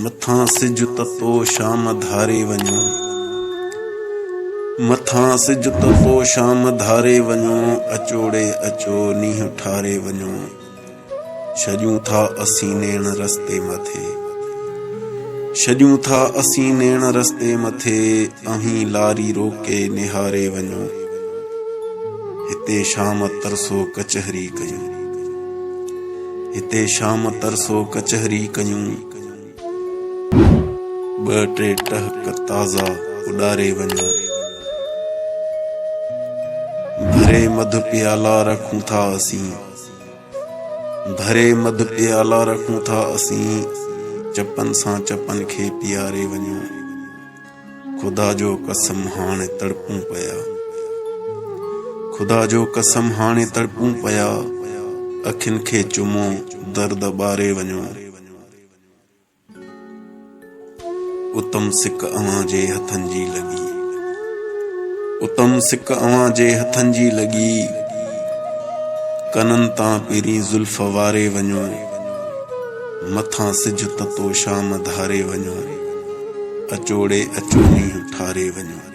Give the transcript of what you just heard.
मथां सिज ततो शाम धारे वञो, मथां सिज ततो शाम धारे वञो, अचोड़े अचो नींहुं ठारे वञो। छॾियूं था असीं नेण रस्ते मथे, छॾियूं था असीं नेण रस्ते मथे, अहीं लारी रोके निहारे वञो। हिते शाम तरसो कचहरी कयूं, हिते शाम तरसो कचहरी कयूं। ॿ टे टहक ताज़ा उॾारे वञो। भरे मधु प्याला रखूं था असीं, भरे मधु प्याला रखूं था असीं, चपन सां चपन खे पीआरे वञो। ख़ुदा जो कसम हाणे तड़पूं पिया, ख़ुदा जो कसम हाणे तड़पूं पिया, अखियुनि खे चुमो दर्द ॿारे वञो। उतम सिक अव्हां जे हथनि जी लॻी, उतम सिक अव्हां जे हथनि जी लॻी, कननि तां पहिरीं ज़ुल्फ़ वारे वञो। मथां सिज ततो शाम धारे वञो, अचोड़े अचो नींहुं ठारे वञो।